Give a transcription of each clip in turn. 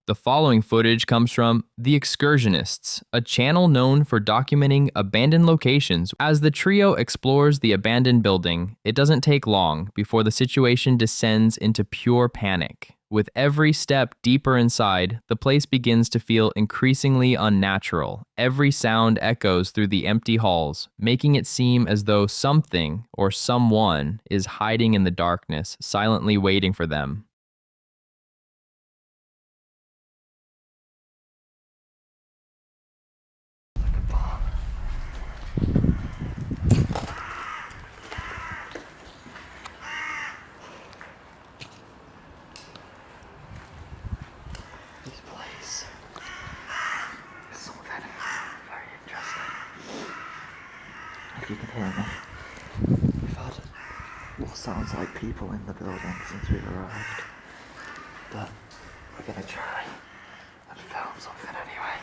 The following footage comes from The Excursionists, a channel known for documenting abandoned locations. As the trio explores the abandoned building, it doesn't take long before the situation descends into pure panic. With every step deeper inside, the place begins to feel increasingly unnatural. Every sound echoes through the empty halls, making it seem as though something or someone is hiding in the darkness, silently waiting for them. If you can hear me, we've had what sounds like people in the building since we've arrived, but we're going to try and film something anyway.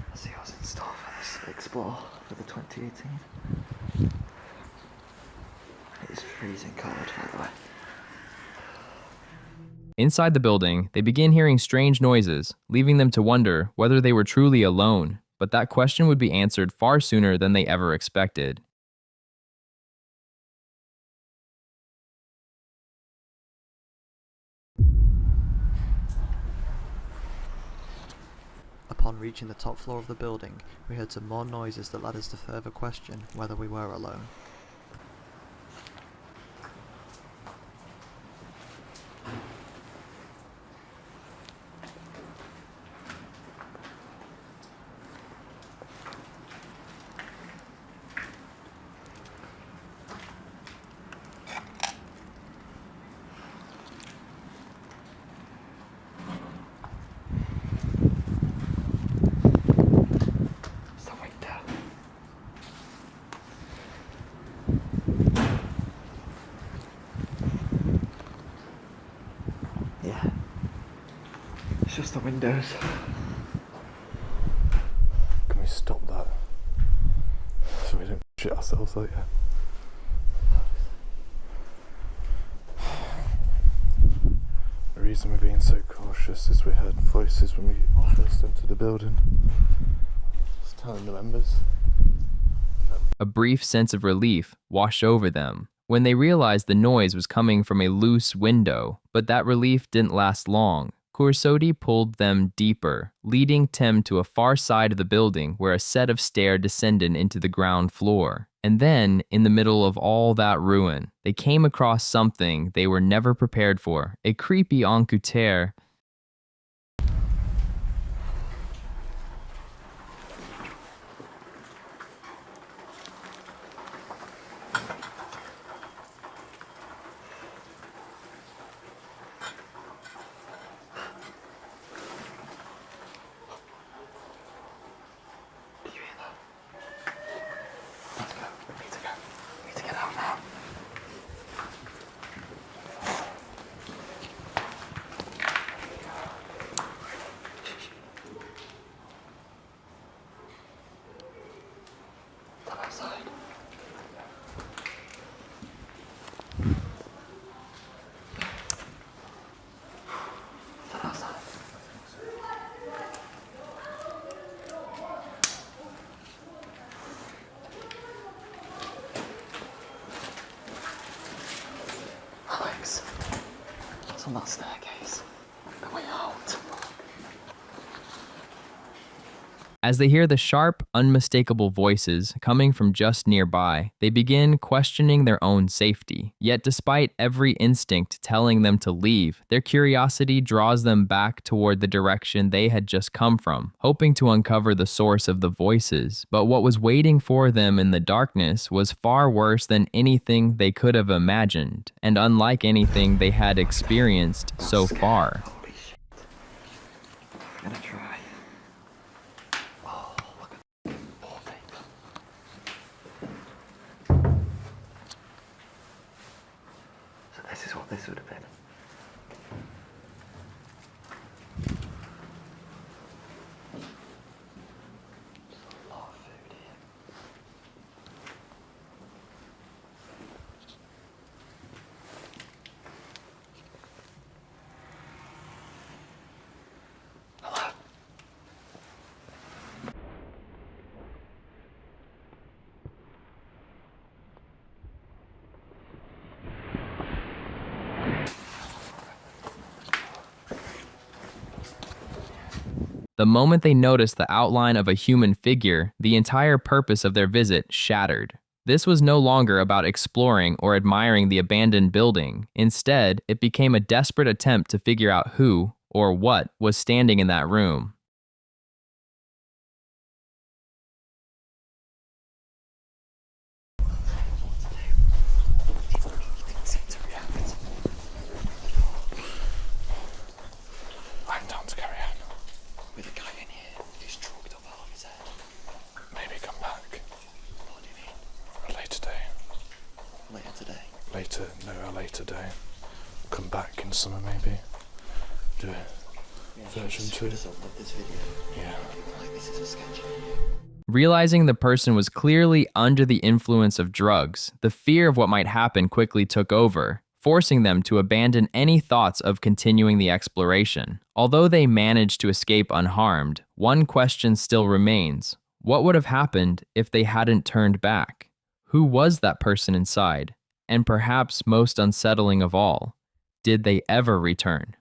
Let's see what's in store for this explore for the 2018. It is freezing cold, by the way. Inside the building, they begin hearing strange noises, leaving them to wonder whether they were truly alone. But that question would be answered far sooner than they ever expected. Upon reaching the top floor of the building, we heard some more noises that led us to further question whether we were alone. Yeah, it's just the windows. Can we stop that so we don't shit ourselves later? The reason we're being so cautious is we heard voices when we first entered the building. Just telling the members. A brief sense of relief washed over them when they realized the noise was coming from a loose window, but that relief didn't last long. Kursodi pulled them deeper, leading Tim to a far side of the building where a set of stairs descended into the ground floor. And then, in the middle of all that ruin, they came across something they were never prepared for, a creepy encouteur. Alex, it's on that staircase. The way out. As they hear the sharp, unmistakable voices coming from just nearby, they begin questioning their own safety. Yet despite every instinct telling them to leave, their curiosity draws them back toward the direction they had just come from, hoping to uncover the source of the voices. But what was waiting for them in the darkness was far worse than anything they could have imagined, and unlike anything they had experienced so far. Holy shit. I'm gonna try. This is what this would have been. There's a lot of food here. The moment they noticed the outline of a human figure, the entire purpose of their visit shattered. This was no longer about exploring or admiring the abandoned building. Instead, it became a desperate attempt to figure out who or what was standing in that room. I'm down to carry on. With a guy in here who's drugged up all of his head. Maybe come back. What do you mean? A later day. Later today? A later day. Come back in summer maybe. Do it. Version 2. This video. Yeah. Like this is a sketch. Realizing the person was clearly under the influence of drugs, the fear of what might happen quickly took over, forcing them to abandon any thoughts of continuing the exploration. Although they managed to escape unharmed, one question still remains. What would have happened if they hadn't turned back? Who was that person inside? And perhaps most unsettling of all, did they ever return?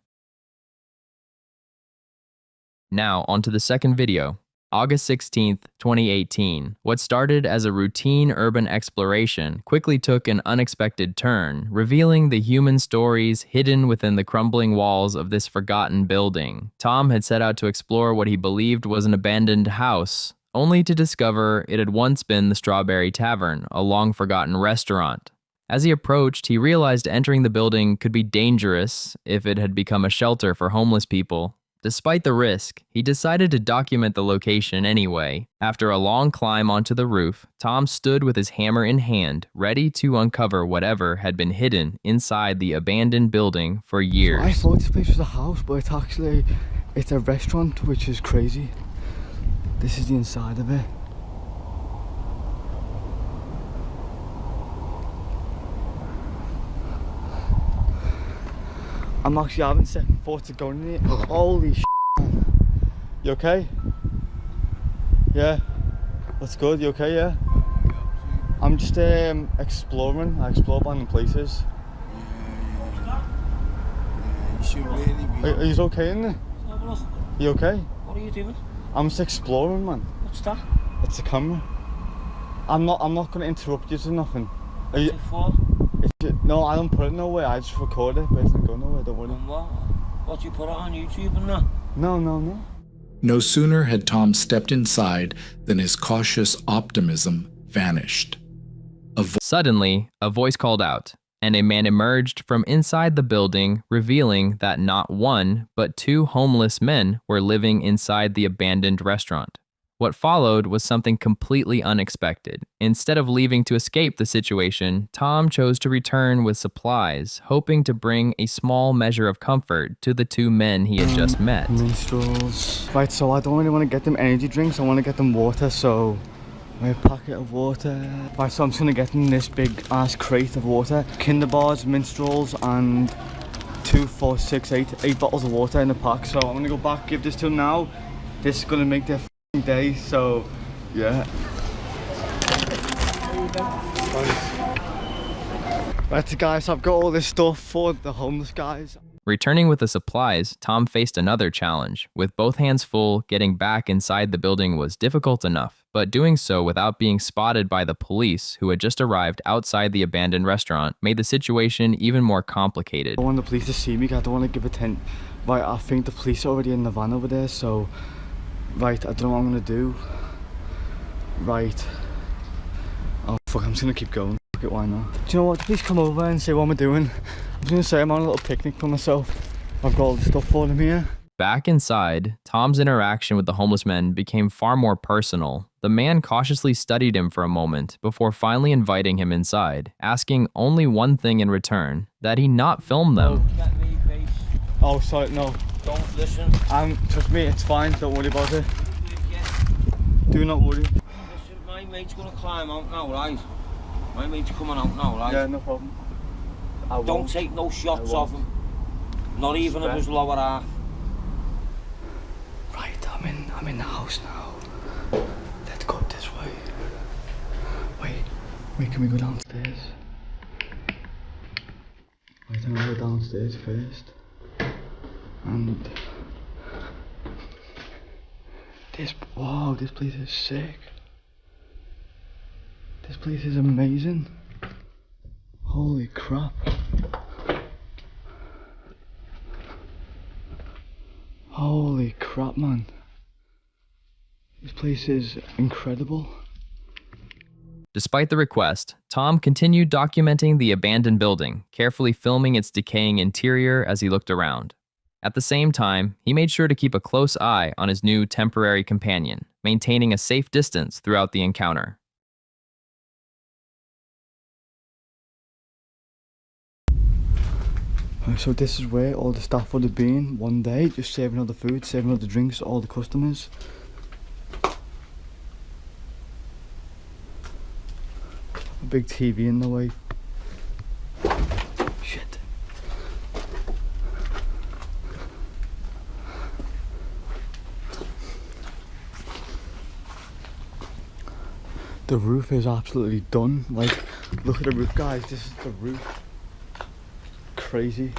Now, onto the second video. August 16th, 2018. What started as a routine urban exploration quickly took an unexpected turn, revealing the human stories hidden within the crumbling walls of this forgotten building. Tom had set out to explore what he believed was an abandoned house, only to discover it had once been the Strawberry Tavern, a long-forgotten restaurant. As he approached, he realized entering the building could be dangerous if it had become a shelter for homeless people. Despite the risk, he decided to document the location anyway. After a long climb onto the roof, Tom stood with his hammer in hand, ready to uncover whatever had been hidden inside the abandoned building for years. I thought this place was a house, but it's a restaurant, which is crazy. This is the inside of it. I'm actually having second thoughts of going in here. Holy shit, man. You okay? Yeah? That's good, you okay, yeah? I'm just exploring. I explore abandoned places. You should really be. Are you okay in there? You okay? What are you doing? I'm just exploring, man. What's that? It's a camera. I'm not gonna interrupt you to nothing. Are you? What's it for? No, I don't put it nowhere. I just record it, but it doesn't go nowhere. Don't worry. And what? What, you put it on YouTube and that? No. No sooner had Tom stepped inside than his cautious optimism vanished. Suddenly, a voice called out, and a man emerged from inside the building, revealing that not one, but two homeless men were living inside the abandoned restaurant. What followed was something completely unexpected. Instead of leaving to escape the situation, Tom chose to return with supplies, hoping to bring a small measure of comfort to the two men he had just met. Minstrels. Right, so I don't really want to get them energy drinks. I want to get them water, so a packet of water. Right, so I'm just going to get them this big ass crate of water. Kinder bars, minstrels, and 2, 4, 6, 8 bottles of water in the pack. So I'm going to go back, give this to them now. This is going to make their day, so yeah. Right, so guys, I've got all this stuff for the homeless guys. Returning with the supplies, Tom faced another challenge. With both hands full, getting back inside the building was difficult enough, but doing so without being spotted by the police who had just arrived outside the abandoned restaurant made the situation even more complicated. I don't want the police to see me, I don't want to give attention. Right, I think the police are already in the van over there, so right, I don't know what I'm gonna do. Right. Oh fuck, I'm just gonna keep going. Fuck it, why not? Do you know what? Please come over and say what I'm doing. I'm just gonna say I'm on a little picnic for myself. I've got all the stuff for them here. Back inside, Tom's interaction with the homeless men became far more personal. The man cautiously studied him for a moment before finally inviting him inside, asking only one thing in return, that he not film them. Get me, face. Oh, sorry, no. Don't listen. Trust me, it's fine, don't worry about it. Do not worry. Listen, my mate's gonna climb out now, right? My mate's coming out now, right? Yeah, no problem. Don't take no shots of him. Not even of his lower half. Right, I'm in the house now. Let's go this way. Wait, can we go downstairs? Wait, I'm gonna go downstairs first. And Wow, this place is sick. This place is amazing. Holy crap. Holy crap, man. This place is incredible. Despite the request, Tom continued documenting the abandoned building, carefully filming its decaying interior as he looked around. At the same time, he made sure to keep a close eye on his new temporary companion, maintaining a safe distance throughout the encounter. So this is where all the staff would have been one day, just serving all the food, serving all the drinks to all the customers. A big TV in the way. Shit. The roof is absolutely done. Like, look at the roof, guys. This is the roof. Crazy.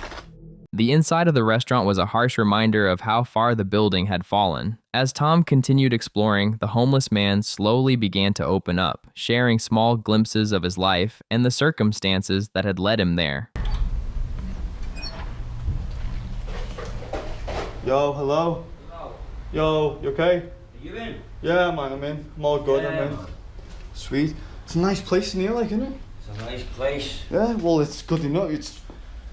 The inside of the restaurant was a harsh reminder of how far the building had fallen. As Tom continued exploring, the homeless man slowly began to open up, sharing small glimpses of his life and the circumstances that had led him there. Yo, hello? Hello. Yo, you okay? Are you in? Yeah, man, I'm in. I'm all good, Yeah, I'm in. man. Sweet. It's a nice place in here, like, isn't it? It's a nice place. Yeah, well, it's good enough. It's,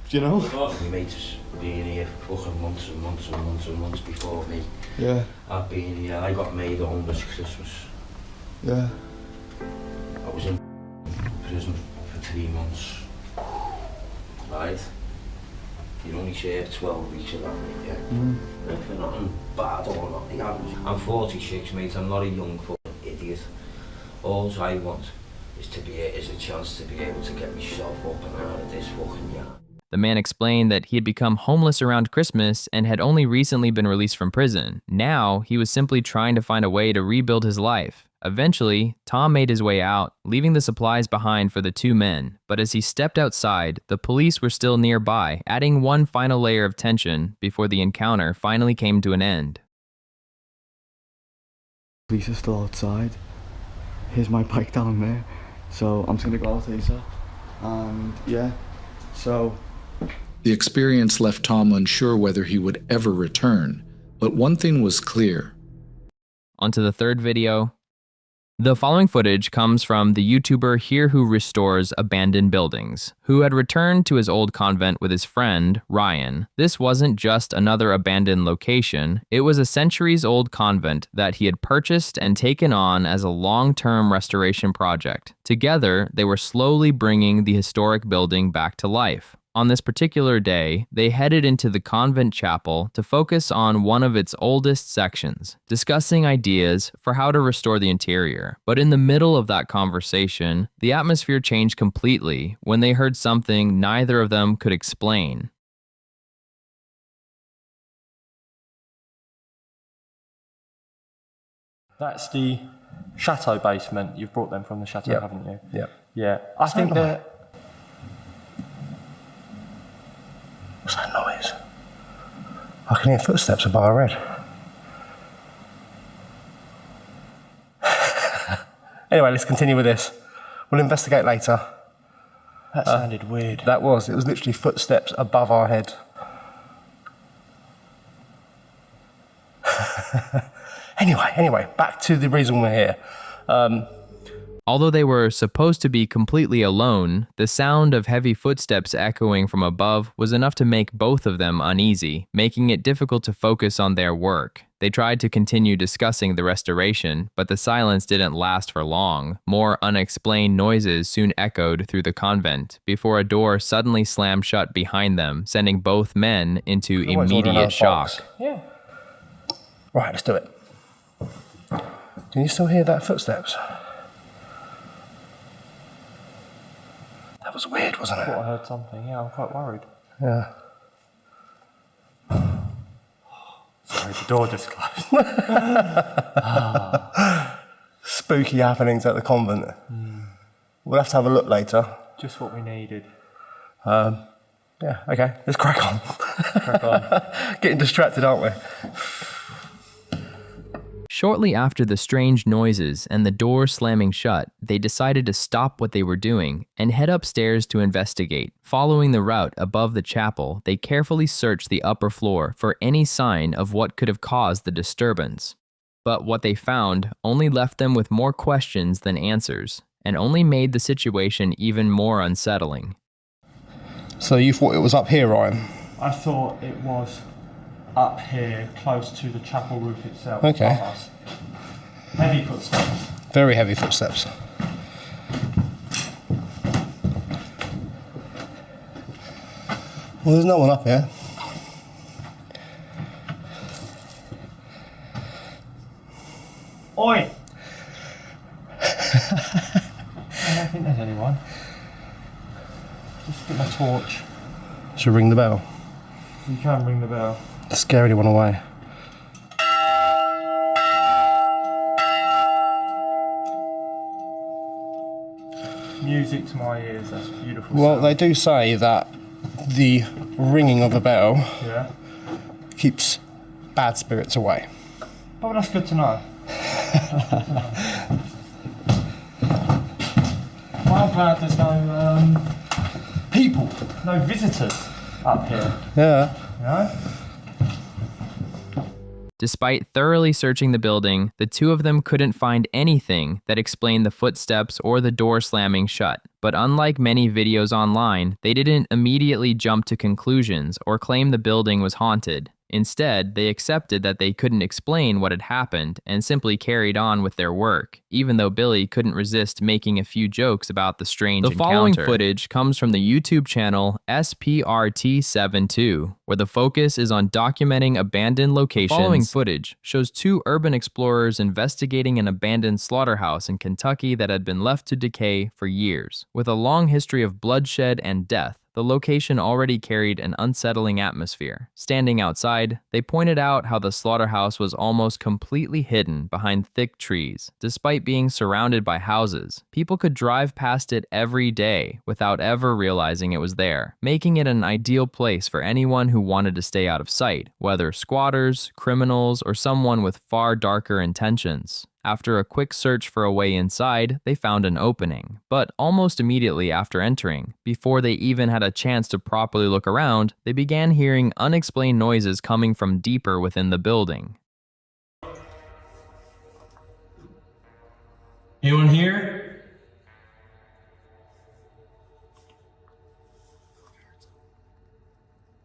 you know. My mates have been here fucking months and months and months and months before me. Yeah, I've been here. I got made homeless Christmas. yeah. I was in prison for 3 months. Right? You only served 12 weeks of that, mate, yeah? For nothing bad or nothing. I'm 46, mate. I'm not a young fucking idiot. All I want is a chance to be able to get myself up and out of this fucking yard. The man explained that he had become homeless around Christmas and had only recently been released from prison. Now, he was simply trying to find a way to rebuild his life. Eventually, Tom made his way out, leaving the supplies behind for the two men. But as he stepped outside, the police were still nearby, adding one final layer of tension before the encounter finally came to an end. Police are still outside. Here's my bike down there. So I'm just gonna go out later. And yeah, so. The experience left Tom unsure whether he would ever return, but one thing was clear. On to the third video. The following footage comes from the YouTuber Here Who Restores Abandoned Buildings, who had returned to his old convent with his friend, Ryan. This wasn't just another abandoned location, it was a centuries-old convent that he had purchased and taken on as a long-term restoration project. Together, they were slowly bringing the historic building back to life. On this particular day, they headed into the convent chapel to focus on one of its oldest sections, discussing ideas for how to restore the interior. But in the middle of that conversation, the atmosphere changed completely when they heard something neither of them could explain. That's the chateau basement. You've brought them from the chateau, haven't you? Yeah. Yeah. I think that. What's that noise? I can hear footsteps above our head. Anyway, let's continue with this. We'll investigate later. That sounded weird. It was literally footsteps above our head. Anyway, back to the reason we're here. Although they were supposed to be completely alone, the sound of heavy footsteps echoing from above was enough to make both of them uneasy, making it difficult to focus on their work. They tried to continue discussing the restoration, but the silence didn't last for long. More unexplained noises soon echoed through the convent, before a door suddenly slammed shut behind them, sending both men into immediate shock. Yeah. Right, let's do it. Can you still hear that footsteps? That was weird, wasn't I it? thought I heard something. Yeah, I'm quite worried. Yeah. Sorry, the door just closed. Spooky happenings at the convent. We'll have to have a look later. Just what we needed. Yeah, okay, let's crack on. Crack on. Getting distracted, aren't we? Shortly after the strange noises and the door slamming shut, they decided to stop what they were doing and head upstairs to investigate. Following the route above the chapel, they carefully searched the upper floor for any sign of what could have caused the disturbance. But what they found only left them with more questions than answers, and only made the situation even more unsettling. So you thought it was up here, Ryan? I thought it was up here, close to the chapel roof itself. Okay. Above us. Heavy footsteps. Very heavy footsteps. Well, there's no one up here. Oi! I don't think there's anyone. Just get my torch. Should we ring the bell? You can ring the bell. Scare anyone away. Music to my ears, that's beautiful. Well, sound. they do say that the ringing of a bell Yeah. keeps bad spirits away. Oh, that's good to know. Well, I'm glad there's no people, no visitors up here. Yeah. You know? Despite thoroughly searching the building, the two of them couldn't find anything that explained the footsteps or the door slamming shut. But unlike many videos online, they didn't immediately jump to conclusions or claim the building was haunted. Instead, they accepted that they couldn't explain what had happened and simply carried on with their work, even though Billy couldn't resist making a few jokes about the strange encounter. The following footage comes from the YouTube channel SPRT72, where the focus is on documenting abandoned locations. The following footage shows two urban explorers investigating an abandoned slaughterhouse in Kentucky that had been left to decay for years. With a long history of bloodshed and death, the location already carried an unsettling atmosphere. Standing outside, they pointed out how the slaughterhouse was almost completely hidden behind thick trees. Despite being surrounded by houses, people could drive past it every day without ever realizing it was there, making it an ideal place for anyone who wanted to stay out of sight, whether squatters, criminals, or someone with far darker intentions. After a quick search for a way inside, they found an opening. But almost immediately after entering, before they even had a chance to properly look around, they began hearing unexplained noises coming from deeper within the building. Anyone here?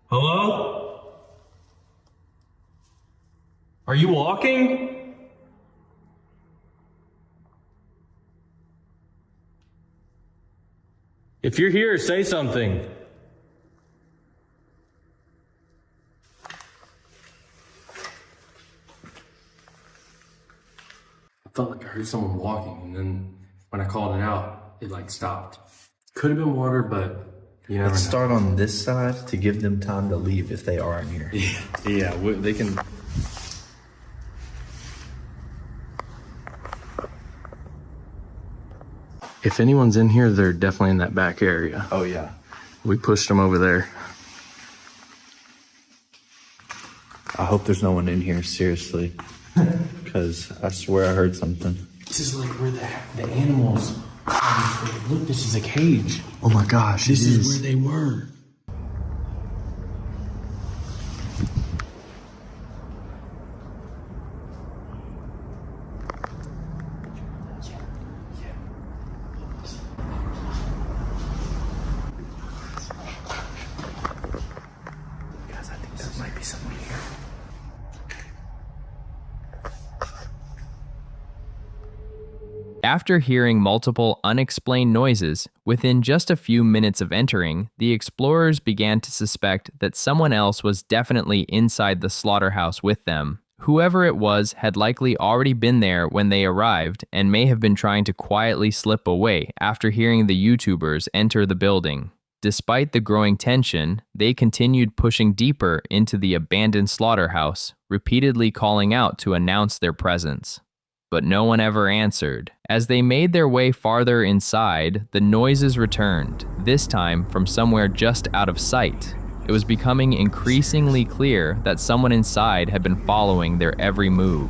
Hello? Are you walking? If you're here, say something. I felt like I heard someone walking, and then when I called it out, it like stopped. Could have been water, but you never know. Let's start on this side to give them time to leave if they are in here. Yeah, they can. If anyone's in here, they're definitely in that back area. Oh, yeah. We pushed them over there. I hope there's no one in here, seriously. Because I swear I heard something. This is like where the animals. Look, this is a cage. Oh my gosh, This is where they were. Guys, I think there might be someone here. After hearing multiple unexplained noises, within just a few minutes of entering, the explorers began to suspect that someone else was definitely inside the slaughterhouse with them. Whoever it was had likely already been there when they arrived and may have been trying to quietly slip away after hearing the YouTubers enter the building. Despite the growing tension, they continued pushing deeper into the abandoned slaughterhouse, repeatedly calling out to announce their presence. But no one ever answered. As they made their way farther inside, the noises returned, this time from somewhere just out of sight. It was becoming increasingly clear that someone inside had been following their every move.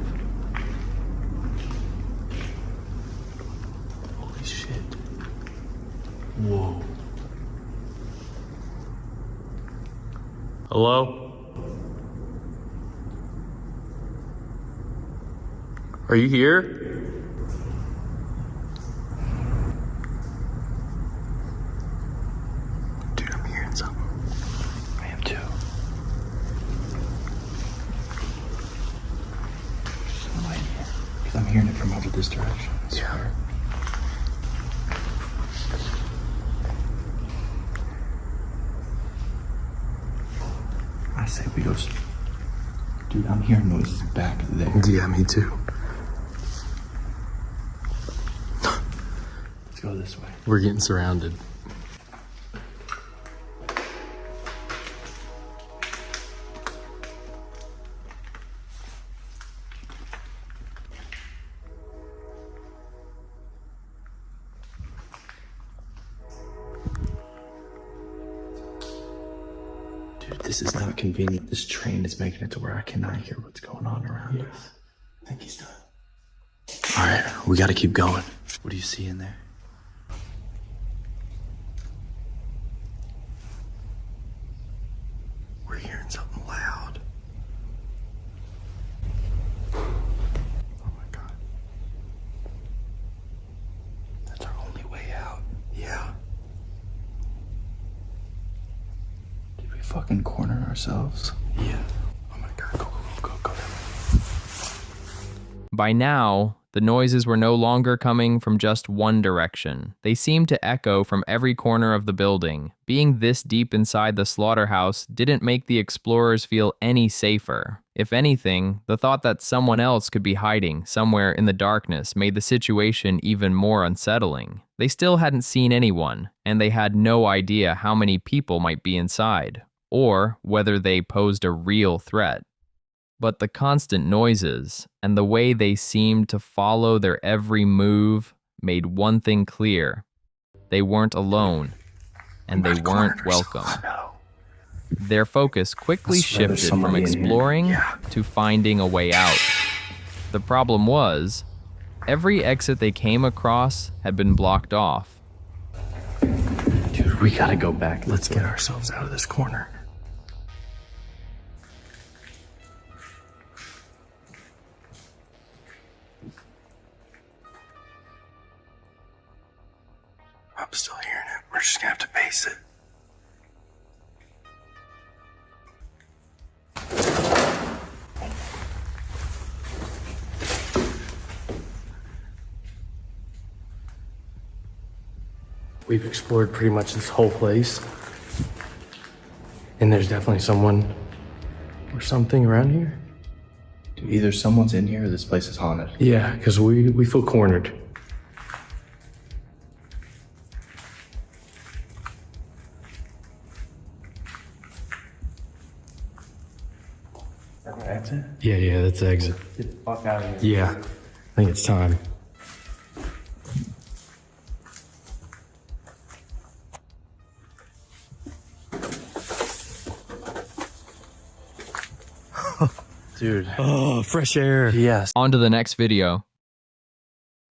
Whoa. Hello? Are you here? Dude, I'm hearing something. I am too. Some light here. Because I'm hearing it from over this direction. I swear. I say we go. Dude, I'm hearing noises back there. Yeah, me too. Let's go this way. We're getting surrounded. Dude, this is not convenient. This train is making it to where I cannot hear what's going on around us. I think he's done. All right, we gotta keep going. What do you see in there? We're hearing something loud. Oh my God. That's our only way out. Yeah. Did we fucking corner ourselves? Yeah. Oh my God, go. By now, the noises were no longer coming from just one direction. They seemed to echo from every corner of the building. Being this deep inside the slaughterhouse didn't make the explorers feel any safer. If anything, the thought that someone else could be hiding somewhere in the darkness made the situation even more unsettling. They still hadn't seen anyone, and they had no idea how many people might be inside, or whether they posed a real threat. But the constant noises and the way they seemed to follow their every move made one thing clear. They weren't alone, and they weren't welcome. Their focus quickly shifted from exploring to finding a way out. The problem was, every exit they came across had been blocked off. Dude, we gotta go back. Let's get ourselves out of this corner. I'm still hearing it. We're just gonna have to face it. We've explored pretty much this whole place. And there's definitely someone or something around here. Dude, either someone's in here or this place is haunted. Yeah, because we feel cornered. That's it? Yeah, that's the exit. Get the fuck out of here. Yeah, I think it's time. Dude. Oh, fresh air. Yes. On to the next video.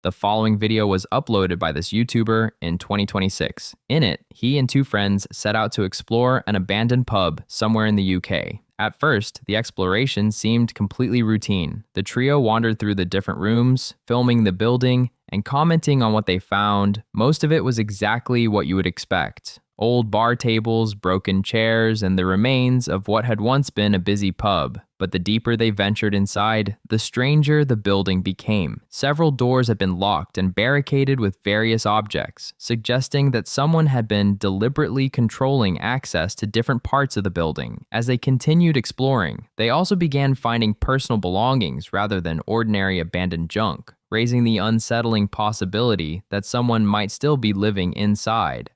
The following video was uploaded by this YouTuber in 2026. In it, he and two friends set out to explore an abandoned pub somewhere in the UK. At first, the exploration seemed completely routine. The trio wandered through the different rooms, filming the building, and commenting on what they found. Most of it was exactly what you would expect. Old bar tables, broken chairs, and the remains of what had once been a busy pub. But the deeper they ventured inside, the stranger the building became. Several doors had been locked and barricaded with various objects, suggesting that someone had been deliberately controlling access to different parts of the building. As they continued exploring, they also began finding personal belongings rather than ordinary abandoned junk, raising the unsettling possibility that someone might still be living inside.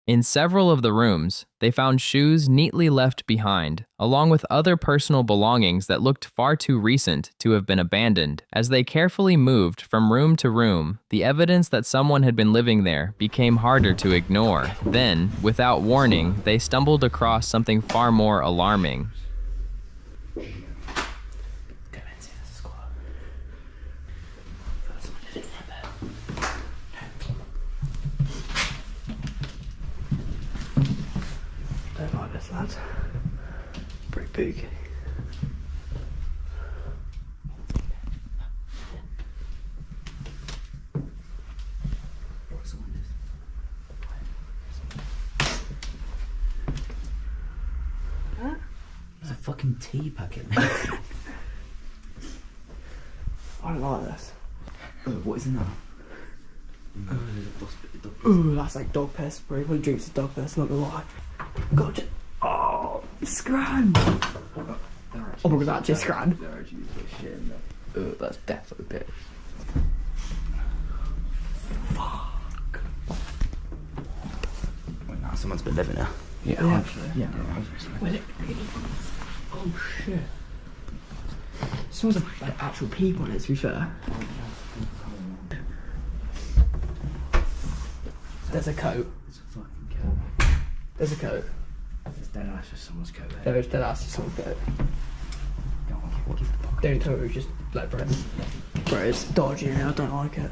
In several of the rooms, they found shoes neatly left behind, along with other personal belongings that looked far too recent to have been abandoned. As they carefully moved from room to room, the evidence that someone had been living there became harder to ignore. Then, without warning, they stumbled across something far more alarming. spooky. There's a fucking tea packet. I don't like this. What is in that? Ooh, that's like dog piss. Bro, everybody drinks the dog piss, not gonna lie. God, oh, scran! Oh my god, that's just scran. Oh, that's definitely piss. Fuck. Wait, now someone's been living there. Yeah, actually. Yeah. Well, oh shit. It smells like actual people in it, to be fair. There's a coat. It's a fucking coat. There's a coat. It's dead ass just someone's coat there. There is dead ass someone's coat. Go on, what the fuck? Don't tell me it's just like, bro, it's dodgy and I don't like it.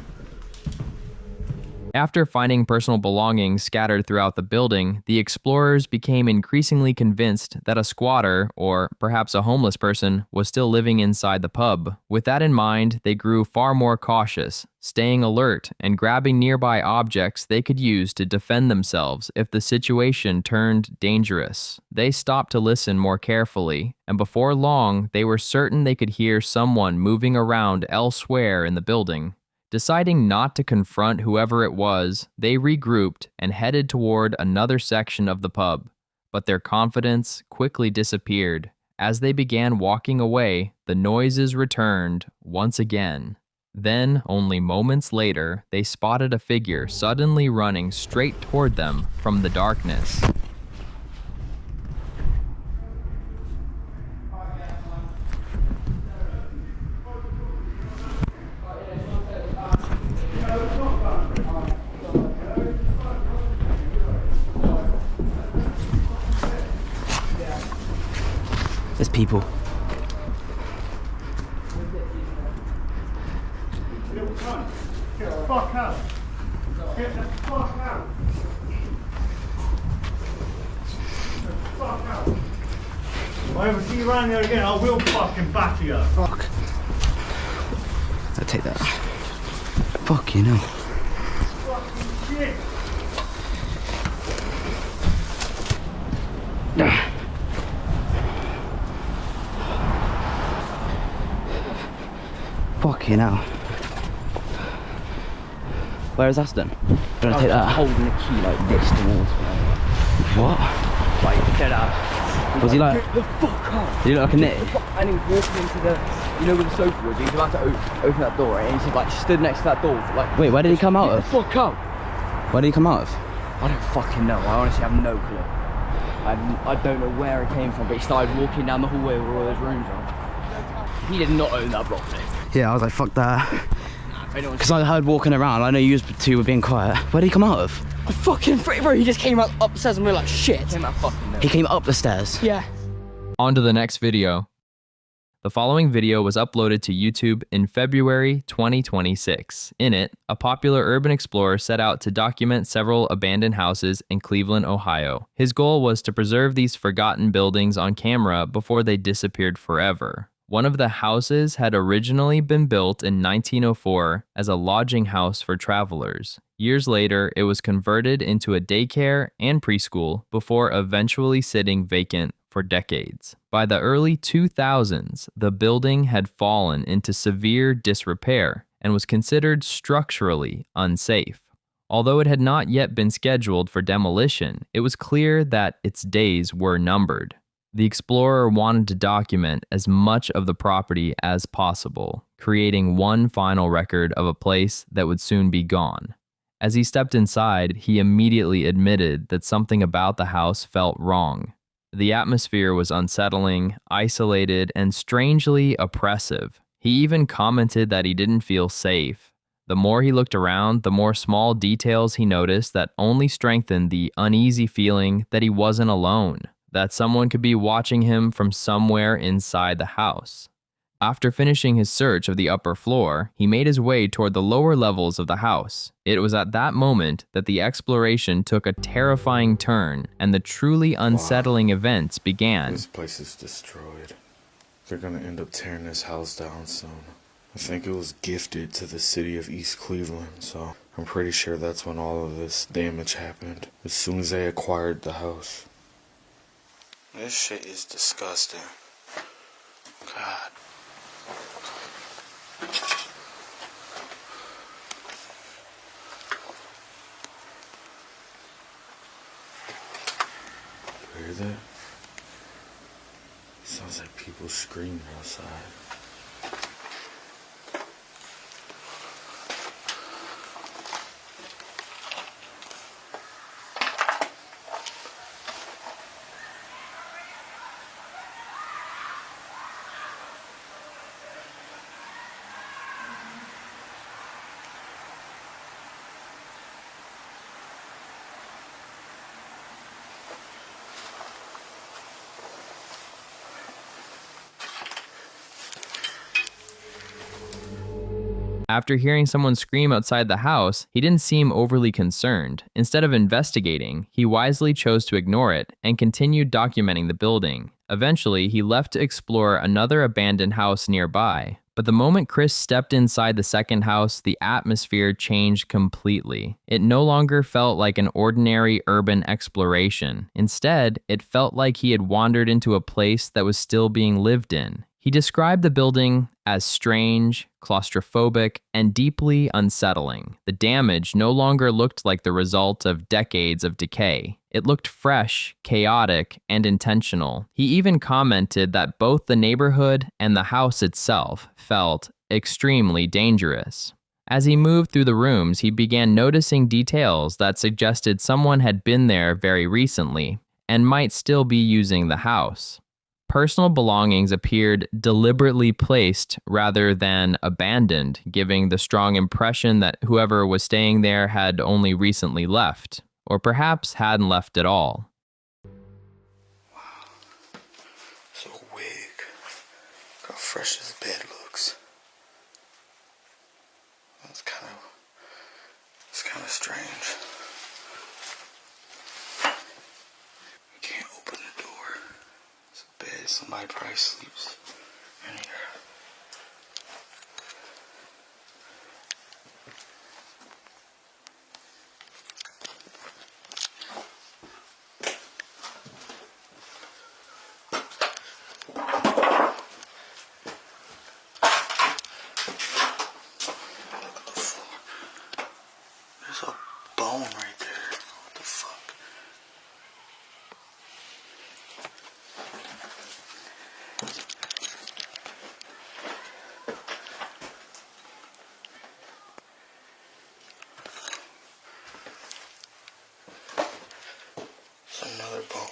After finding personal belongings scattered throughout the building, the explorers became increasingly convinced that a squatter, or perhaps a homeless person, was still living inside the pub. With that in mind, they grew far more cautious, staying alert and grabbing nearby objects they could use to defend themselves if the situation turned dangerous. They stopped to listen more carefully, and before long, they were certain they could hear someone moving around elsewhere in the building. Deciding not to confront whoever it was, they regrouped and headed toward another section of the pub. But their confidence quickly disappeared. As they began walking away, the noises returned once again. Then, only moments later, they spotted a figure suddenly running straight toward them from the darkness. There's people. Get the fuck out. Get the fuck out. If I ever see you around there again, I will fucking batter you. Fuck. I'll take that. Fuck, you know. Fucking shit. Fucking hell. Where is Aston? Gonna take that. Holding the key like this towards me. What? Like, dead out. Was he like? Get the fuck up. Did he look like a nit? And he was walking into the, you know where the sofa was, he was about to open that door, and he like stood next to that door for like... Wait, where did he come out Get of? the fuck up. Where did he come out of? I don't fucking know, I honestly have no clue. I don't know where it came from, but he started walking down the hallway where all those rooms are. He did not own that block, mate. Yeah, I was like, fuck that. Because I heard walking around, I know you two were being quiet. Where did he come out of? I fucking bro, he just came up the stairs and we were like, shit. He came up the stairs? Yeah. On to the next video. The following video was uploaded to YouTube in February 2026. In it, a popular urban explorer set out to document several abandoned houses in Cleveland, Ohio. His goal was to preserve these forgotten buildings on camera before they disappeared forever. One of the houses had originally been built in 1904 as a lodging house for travelers. Years later, it was converted into a daycare and preschool before eventually sitting vacant for decades. By the early 2000s, the building had fallen into severe disrepair and was considered structurally unsafe. Although it had not yet been scheduled for demolition, it was clear that its days were numbered. The explorer wanted to document as much of the property as possible, creating one final record of a place that would soon be gone. As he stepped inside, he immediately admitted that something about the house felt wrong. The atmosphere was unsettling, isolated, and strangely oppressive. He even commented that he didn't feel safe. The more he looked around, the more small details he noticed that only strengthened the uneasy feeling that he wasn't alone, that someone could be watching him from somewhere inside the house. After finishing his search of the upper floor, he made his way toward the lower levels of the house. It was at that moment that the exploration took a terrifying turn and the truly unsettling events began. This place is destroyed. They're gonna end up tearing this house down soon. I think it was gifted to the city of East Cleveland, so I'm pretty sure that's when all of this damage happened. As soon as they acquired the house. This shit is disgusting. God. You hear that? Sounds like people screaming outside. After hearing someone scream outside the house, he didn't seem overly concerned. Instead of investigating, he wisely chose to ignore it and continued documenting the building. Eventually, he left to explore another abandoned house nearby. But the moment Chris stepped inside the second house, the atmosphere changed completely. It no longer felt like an ordinary urban exploration. Instead, it felt like he had wandered into a place that was still being lived in. He described the building as strange, claustrophobic, and deeply unsettling. The damage no longer looked like the result of decades of decay. It looked fresh, chaotic, and intentional. He even commented that both the neighborhood and the house itself felt extremely dangerous. As he moved through the rooms, he began noticing details that suggested someone had been there very recently and might still be using the house. Personal belongings appeared deliberately placed rather than abandoned, giving the strong impression that whoever was staying there had only recently left, or perhaps hadn't left at all. Wow. So wig. Look how fresh this bed looks. It's kind of strange. I can't open the door. It's a bed. Somebody probably sleeps in here. There's a bone right there. What the fuck? It's another bone.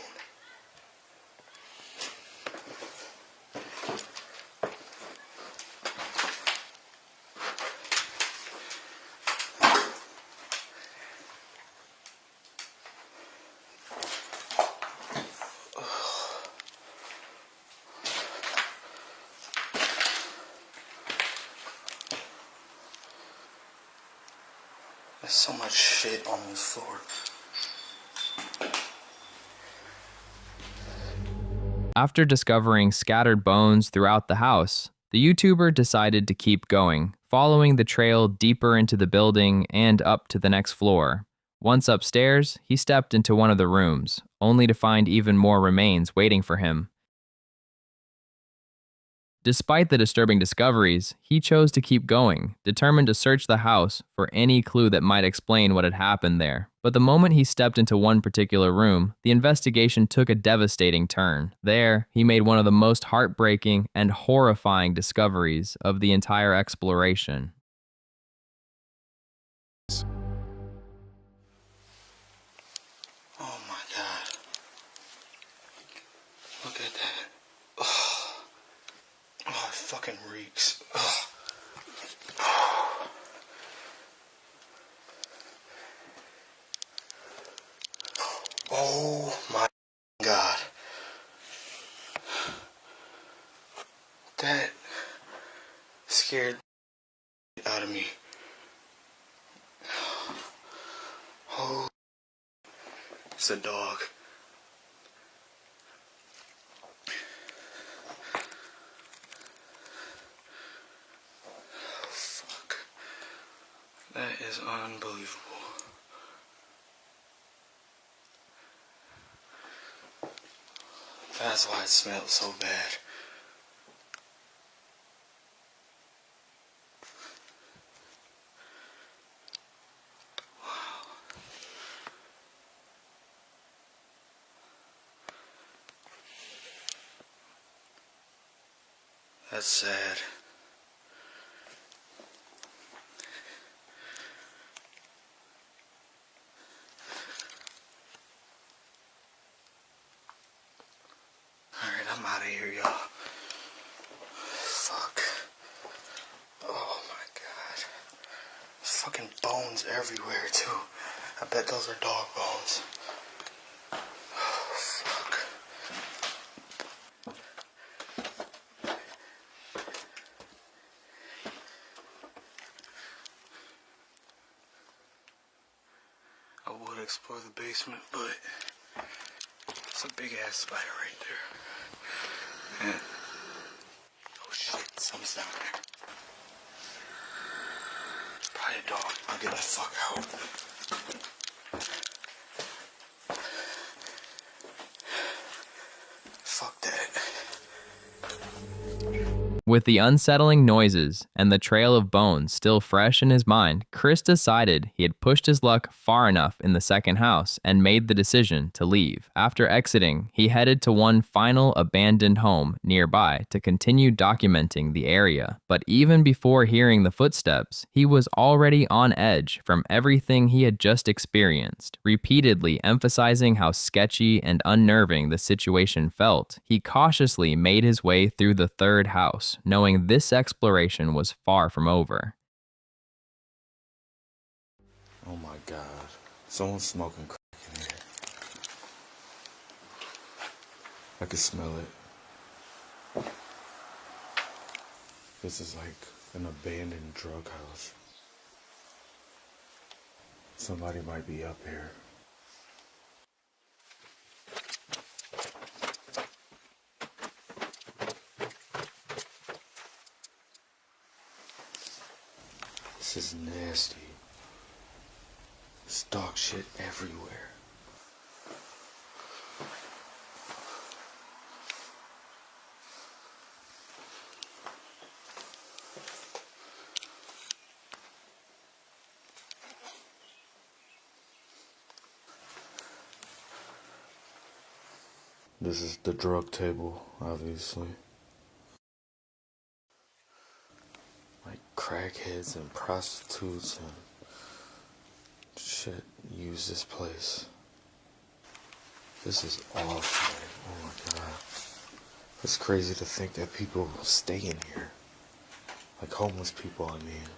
There's so much shit on this floor. After discovering scattered bones throughout the house, the YouTuber decided to keep going, following the trail deeper into the building and up to the next floor. Once upstairs, he stepped into one of the rooms, only to find even more remains waiting for him. Despite the disturbing discoveries, he chose to keep going, determined to search the house for any clue that might explain what had happened there. But the moment he stepped into one particular room, the investigation took a devastating turn. There, he made one of the most heartbreaking and horrifying discoveries of the entire exploration. Oh my god. Look at that. Oh, it fucking reeks. Ugh. Oh my god. That scared out of me. Oh, it's a dog. Oh, fuck. That is unbelievable. That's why it smelled so bad. Wow. That's sad. Alright, I'm out of here, y'all. Fuck. Oh my god. There's fucking bones everywhere, too. I bet those are dog bones. Oh, fuck. I would explore the basement, but it's a big ass spider right there. And oh shit, something's down there. Probably a dog. I'll get the fuck out. Fuck that. With the unsettling noises and the trail of bones still fresh in his mind, Chris decided he had pushed his luck far enough in the second house and made the decision to leave. After exiting, he headed to one final abandoned home nearby to continue documenting the area. But even before hearing the footsteps, he was already on edge from everything he had just experienced, repeatedly emphasizing how sketchy and unnerving the situation felt. He cautiously made his way through the third house, knowing this exploration was far from over. Oh my god. Someone's smoking crack in here. I can smell it. This is like an abandoned drug house. Somebody might be up here. This is nasty. There's dog shit everywhere. This is the drug table, obviously. Like crackheads and prostitutes and shit use this place. This is awful. Oh my god. It's crazy to think that people stay in here. Like homeless people, I mean.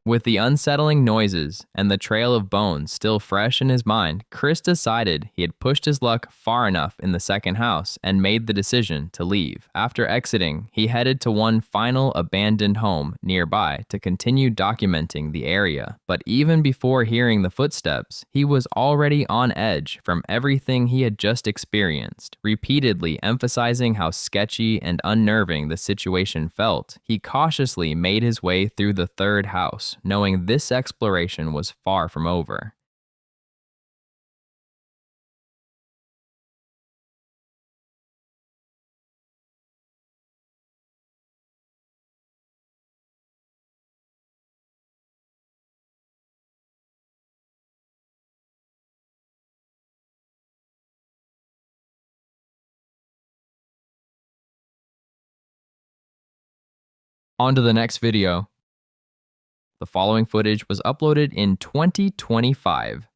With the unsettling noises and the trail of bones still fresh in his mind, Chris decided he had pushed his luck far enough in the second house and made the decision to leave. After exiting, he headed to one final abandoned home nearby to continue documenting the area. But even before hearing the footsteps, he was already on edge from everything he had just experienced, repeatedly emphasizing how sketchy and unnerving the situation felt. He cautiously made his way through the third house, knowing this exploration was far from over. On to the next video. The following footage was uploaded in 2025.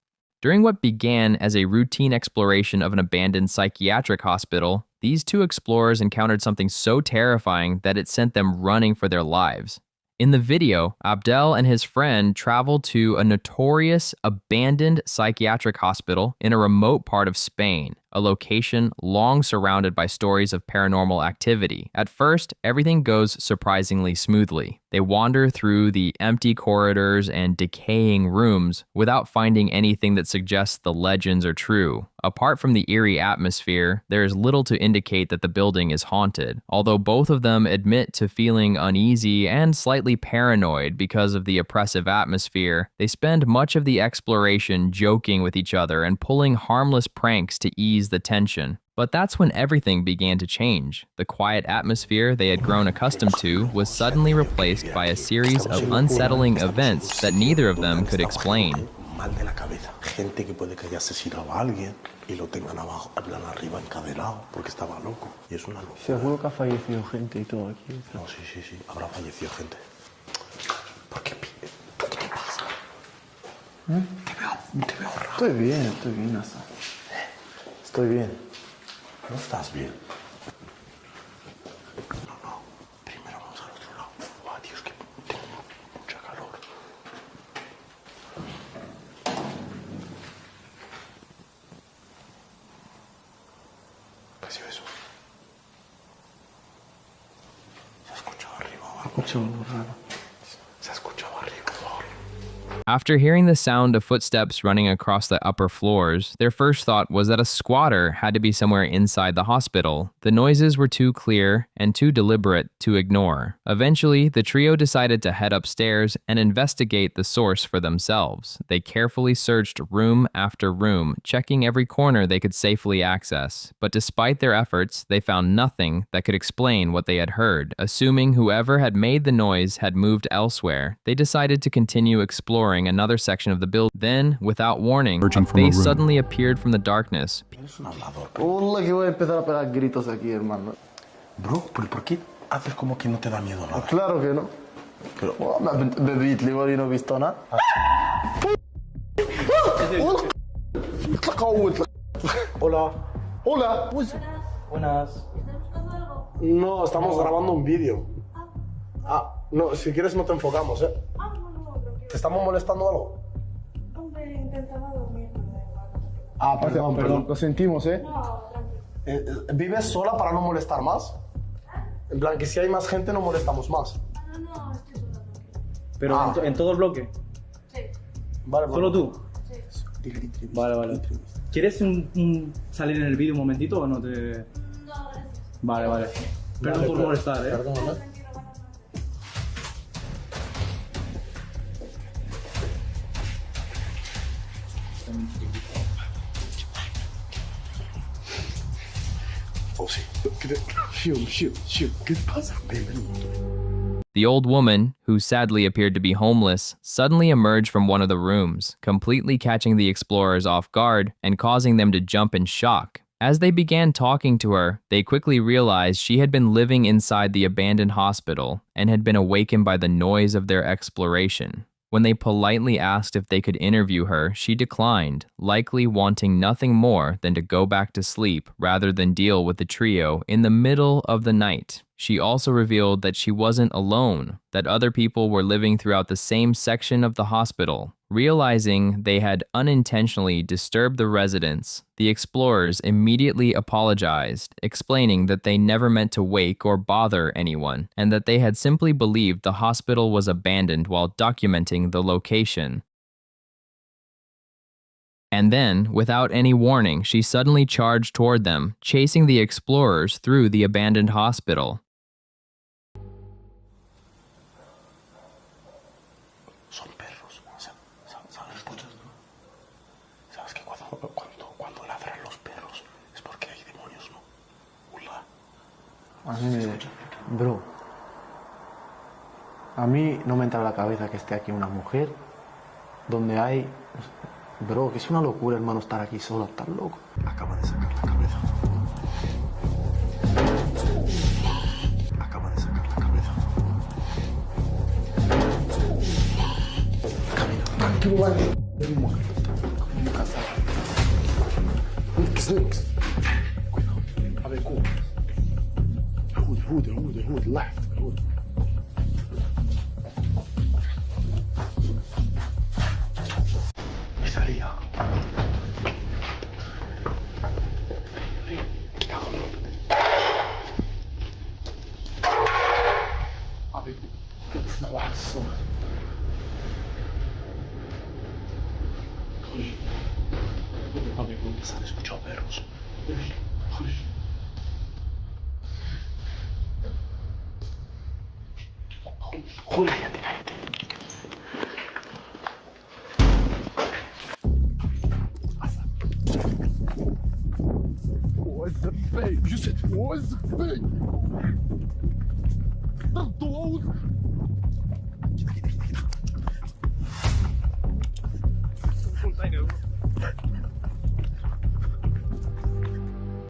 During what began as a routine exploration of an abandoned psychiatric hospital, these two explorers encountered something so terrifying that it sent them running for their lives. In the video, Abdel and his friend travel to a notorious abandoned psychiatric hospital in a remote part of Spain, a location long surrounded by stories of paranormal activity. At first, everything goes surprisingly smoothly. They wander through the empty corridors and decaying rooms without finding anything that suggests the legends are true. Apart from the eerie atmosphere, there is little to indicate that the building is haunted, although both of them admit to feeling uneasy and slightly paranoid because of the oppressive atmosphere. They spend much of the exploration joking with each other and pulling harmless pranks to ease the tension. But that's when everything began to change. The quiet atmosphere they had grown accustomed to was suddenly replaced by a series of unsettling events that neither of them could explain. Mal de la cabeza. Gente que puede que haya asesinado a alguien y lo tengan abajo, en plan arriba encadenado porque estaba loco. Y es una locura. Seguro que ha fallecido gente y todo aquí. No, sí, habrá fallecido gente. ¿Por qué te pasa? Te veo raro. Estoy bien, Asa. Estoy bien. No estás bien. No. Primero vamos al otro lado. Oh, Dios, que tengo mucha calor. ¿Qué ha sido eso? ¿Se ha escuchado arriba o algo? Escucho algo raro. Se ha escuchado arriba o algo. After hearing the sound of footsteps running across the upper floors, their first thought was that a squatter had to be somewhere inside the hospital. The noises were too clear and too deliberate to ignore. Eventually, the trio decided to head upstairs and investigate the source for themselves. They carefully searched room after room, checking every corner they could safely access. But despite their efforts, they found nothing that could explain what they had heard. Assuming whoever had made the noise had moved elsewhere, they decided to continue exploring another section of the building. Then, without warning, a face suddenly appeared from the darkness. Hola, que voy a empezar a pegar gritos aquí, hermano. Bro, ¿pero por qué haces como que no te da miedo nada? Claro que no. Pero... Bebí licor y no he visto nada. Hola. Hola. Buenas. No, estamos grabando un vídeo. Ah, no, si quieres no te enfocamos, ¿eh? ¿Te estamos molestando algo? Hombre, intentaba dormir. Ah, perdón. Lo sentimos, ¿eh? No, tranquilo. ¿Vives sola para no molestar más? En plan, que si hay más gente no molestamos más. No, estoy sola, tranquilo. Pero en todo el bloque. Sí. Vale, ¿Solo tú? Sí. Vale. ¿Quieres salir en el vídeo un momentito o no te...? No, gracias. Vale. Perdón por molestar, ¿eh? Perdón, Tranquilo, tranquilo. Oh, sí. ¿Qué pasa? The old woman, who sadly appeared to be homeless, suddenly emerged from one of the rooms, completely catching the explorers off guard and causing them to jump in shock. As they began talking to her, they quickly realized she had been living inside the abandoned hospital and had been awakened by the noise of their exploration. When they politely asked if they could interview her, she declined, likely wanting nothing more than to go back to sleep rather than deal with the trio in the middle of the night. She also revealed that she wasn't alone, that other people were living throughout the same section of the hospital. Realizing they had unintentionally disturbed the residents, the explorers immediately apologized, explaining that they never meant to wake or bother anyone, and that they had simply believed the hospital was abandoned while documenting the location. And then, without any warning, she suddenly charged toward them, chasing the explorers through the abandoned hospital. Son perros, ¿sabes? ¿Sabes que cuando ladran los perros es porque hay demonios, no? Hola. A mí Bro. A mí no me entra en la cabeza que esté aquí una mujer donde hay... Bro, que es una locura, hermano, estar aquí solo, estar loco. Acaba de sacar la cabeza. Tranquilo, vale. A ver, cool. Hood, left. María. Abi, no vas. Abi, se han escuchado perros. Joder, cállate. What's the thing? You said, what's the thing? The doors.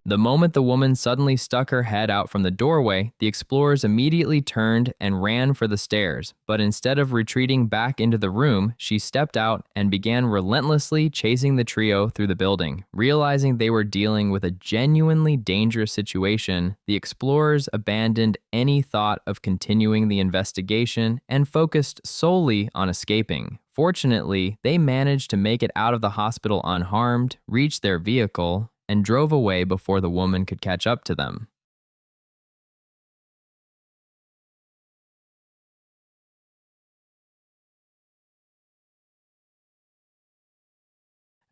The moment the woman suddenly stuck her head out from the doorway, the explorers immediately turned and ran for the stairs. But instead of retreating back into the room, she stepped out and began relentlessly chasing the trio through the building. Realizing they were dealing with a genuinely dangerous situation, the explorers abandoned any thought of continuing the investigation and focused solely on escaping. Fortunately, they managed to make it out of the hospital unharmed, reach their vehicle, and drove away before the woman could catch up to them.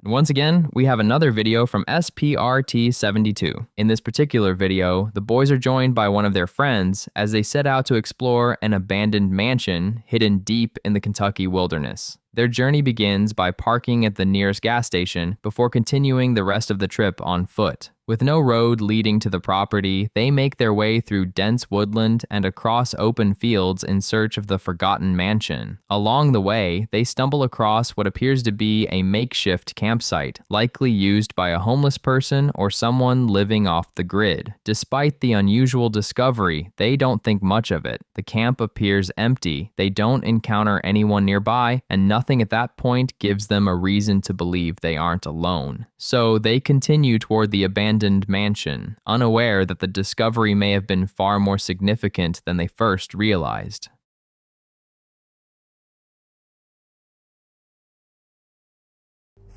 And once again, we have another video from SPRT72. In this particular video, the boys are joined by one of their friends as they set out to explore an abandoned mansion hidden deep in the Kentucky wilderness. Their journey begins by parking at the nearest gas station before continuing the rest of the trip on foot. With no road leading to the property, they make their way through dense woodland and across open fields in search of the forgotten mansion. Along the way, they stumble across what appears to be a makeshift campsite, likely used by a homeless person or someone living off the grid. Despite the unusual discovery, they don't think much of it. The camp appears empty, they don't encounter anyone nearby, and nothing at that point gives them a reason to believe they aren't alone. So they continue toward the abandoned mansion, unaware that the discovery may have been far more significant than they first realized.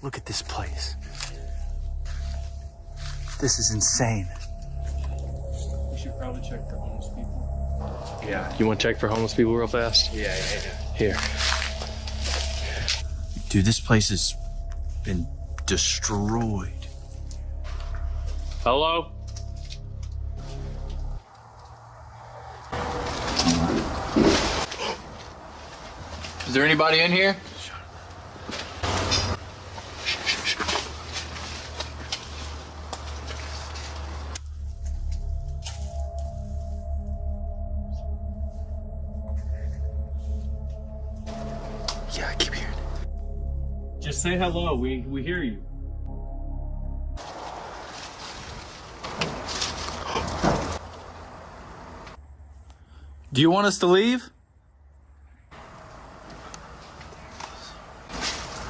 Look at this place. This is insane. We should probably check for homeless people. Yeah, you want to check for homeless people real fast? Yeah. Here. Dude, this place has been destroyed. Hello? Is there anybody in here? Yeah, I keep hearing it. Just say hello. We hear you. Do you want us to leave?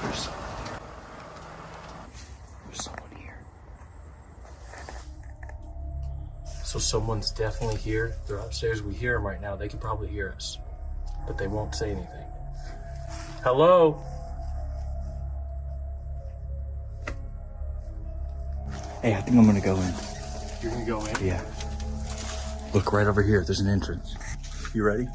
There's someone here. So someone's definitely here. They're upstairs. We hear them right now. They can probably hear us, but they won't say anything. Hello? Hey, I think I'm gonna go in. You're gonna go in? Yeah. Look right over here. There's an entrance. You ready?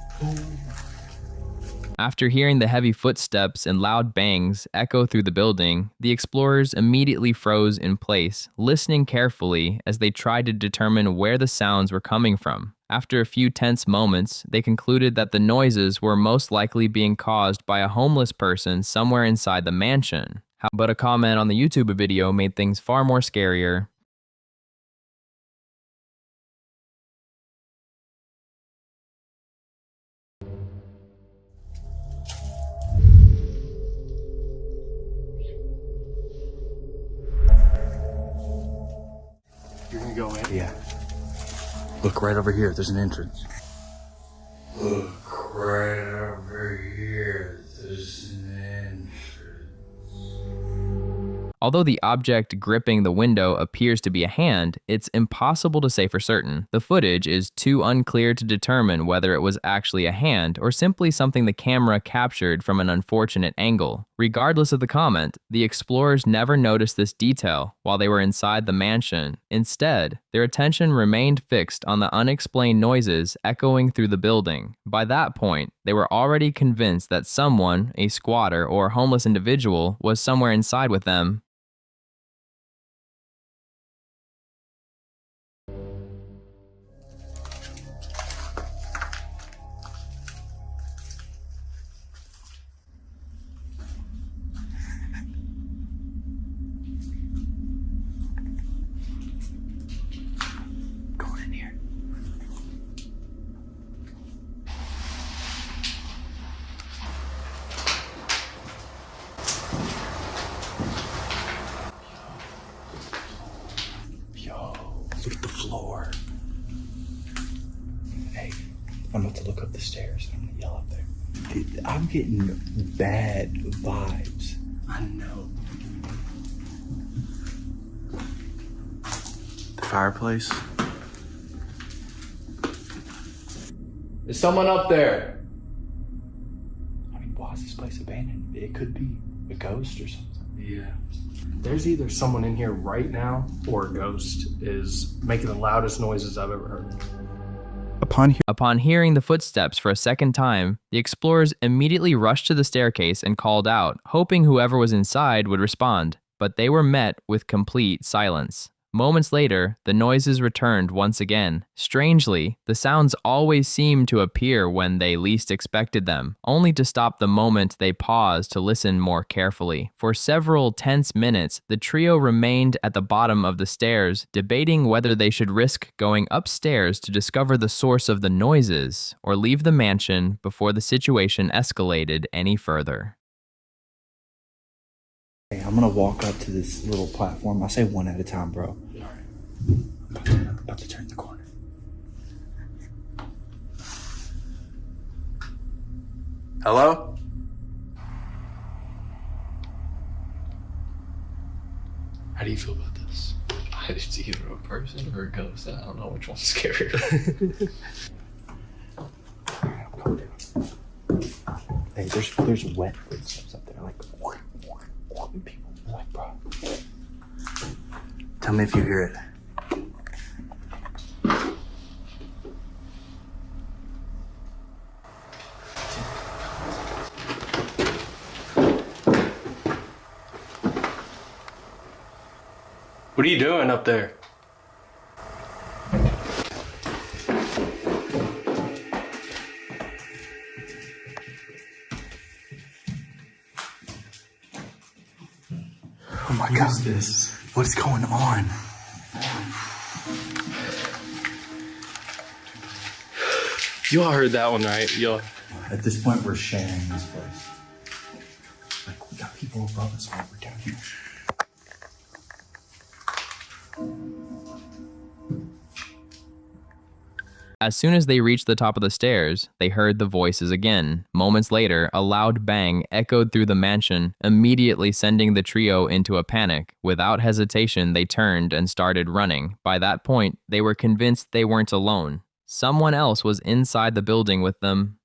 After hearing the heavy footsteps and loud bangs echo through the building, the explorers immediately froze in place, listening carefully as they tried to determine where the sounds were coming from. After a few tense moments, they concluded that the noises were most likely being caused by a homeless person somewhere inside the mansion. But a comment on the YouTube video made things far more scarier. You're gonna go in? Yeah. Look right over here. There's an entrance. Look right over here. There's an entrance. Although the object gripping the window appears to be a hand, it's impossible to say for certain. The footage is too unclear to determine whether it was actually a hand or simply something the camera captured from an unfortunate angle. Regardless of the comment, the explorers never noticed this detail while they were inside the mansion. Instead, their attention remained fixed on the unexplained noises echoing through the building. By that point, they were already convinced that someone, a squatter or homeless individual, was somewhere inside with them. Look at the floor. Hey, I'm about to look up the stairs and I'm gonna yell up there. Dude, I'm getting bad vibes. I know. The fireplace. Is someone up there? I mean, why is this place abandoned? It could be a ghost or something. Yeah. There's either someone in here right now or a ghost is making the loudest noises I've ever heard. Upon hearing the footsteps for a second time, the explorers immediately rushed to the staircase and called out, hoping whoever was inside would respond, but they were met with complete silence. Moments later, the noises returned once again. Strangely, the sounds always seemed to appear when they least expected them, only to stop the moment they paused to listen more carefully. For several tense minutes, the trio remained at the bottom of the stairs, debating whether they should risk going upstairs to discover the source of the noises, or leave the mansion before the situation escalated any further. Hey, I'm gonna walk up to this little platform. I say one at a time, bro. I'm about to turn the corner. Hello? How do you feel about this? It's either a person or a ghost. I don't know which one's scarier. Hey, there's wet footsteps up there, like people. Like, bro. Tell me if you hear it. What are you doing up there? Oh my God. What is this? What's going on? You all heard that one, right? Y'all. At this point, we're sharing this place. Like, we got people above us while we're down here. As soon as they reached the top of the stairs, they heard the voices again. Moments later, a loud bang echoed through the mansion, immediately sending the trio into a panic. Without hesitation, they turned and started running. By that point, they were convinced they weren't alone. Someone else was inside the building with them.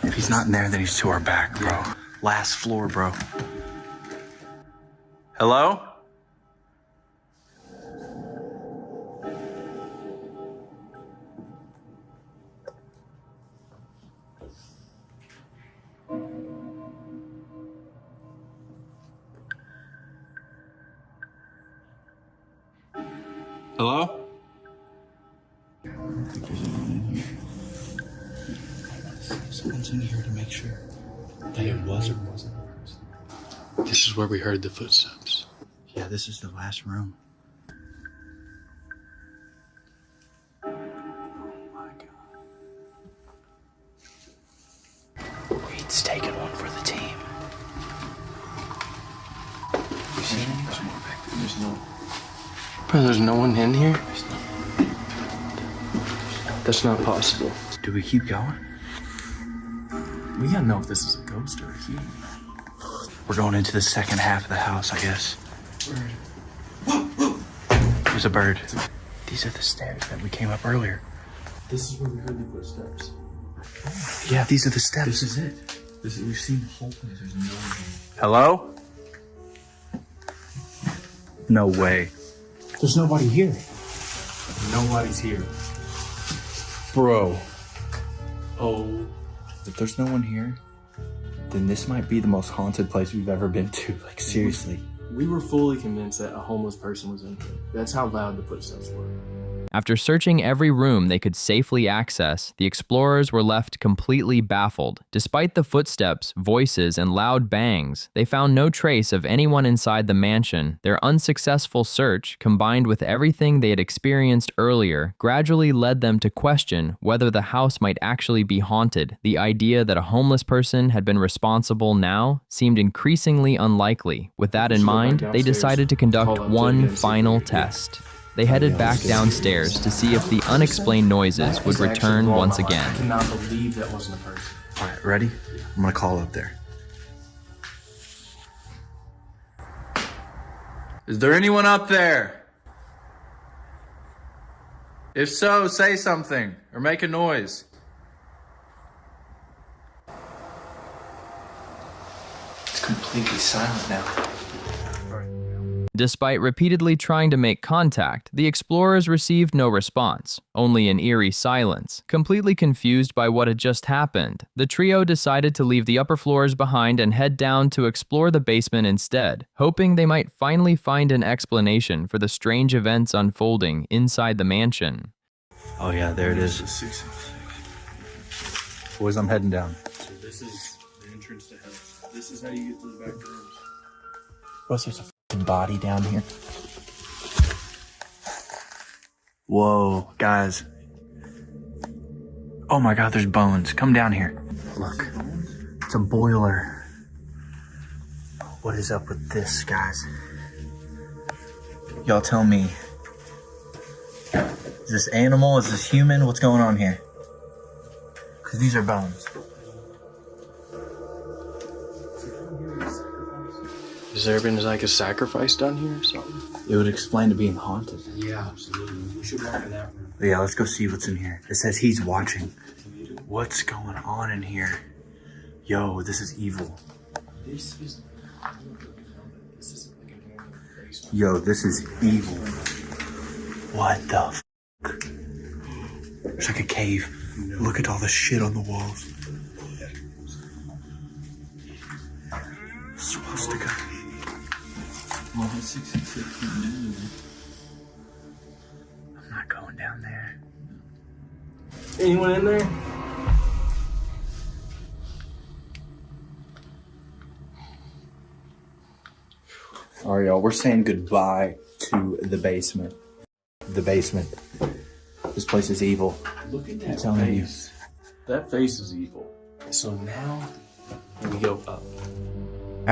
If he's not in there, then he's to our back, bro. Yeah. Last floor, bro. Hello? Hello? I don't think there's anyone in here. Someone's in here to make sure that it was or wasn't a person. This is where we heard the footsteps. Yeah, this is the last room. Oh my God. Reed's taking one for the team. You seen anyone? There's no... Bro, there's no one in here? That's not possible. Do we keep going? We gotta know if this is a ghost or a human. We're going into the second half of the house, I guess. There's a bird. These are the stairs that we came up earlier. This is where we heard the footsteps. Yeah, these are the steps. This is it. We've seen the whole place. There's no one here. Hello? No way. There's nobody here. Nobody's here. Bro. Oh. If there's no one here, then this might be the most haunted place we've ever been to. Like, seriously. We were fully convinced that a homeless person was in here. That's how loud the footsteps were. After searching every room they could safely access, the explorers were left completely baffled. Despite the footsteps, voices, and loud bangs, they found no trace of anyone inside the mansion. Their unsuccessful search, combined with everything they had experienced earlier, gradually led them to question whether the house might actually be haunted. The idea that a homeless person had been responsible now seemed increasingly unlikely. With that in mind, they decided to conduct one final test. They headed back downstairs to see if the unexplained noises would return once I again. cannot believe that wasn't a person. All right, ready? I'm gonna call up there. Is there anyone up there? If so, say something or make a noise. It's completely silent now. Despite repeatedly trying to make contact, the explorers received no response, only an eerie silence. Completely confused by what had just happened, the trio decided to leave the upper floors behind and head down to explore the basement instead, hoping they might finally find an explanation for the strange events unfolding inside the mansion. Oh yeah, there it is. Boys, I'm heading down. So this is the entrance to hell. This is how you get to the back rooms. Plus, there's a f***ing body down here. Whoa, guys. Oh my god, there's bones. Come down here. Look, it's a boiler. What is up with this, guys? Y'all tell me. Is this animal? Is this human? What's going on here? Because these are bones. Has there been like a sacrifice done here or something? It would explain to being haunted. Yeah, absolutely. We should walk in that room. Yeah, let's go see what's in here. It says he's watching. What's going on in here? Yo, this is evil. Yo, this is evil. What the f***? There's like a cave. Look at all the shit on the walls. Swastika. Well, that's 666. I'm not going down there. Anyone in there? All right, y'all, we're saying goodbye to the basement. The basement. This place is evil. Look at I'm that telling you. face. That face is evil. So now we go up.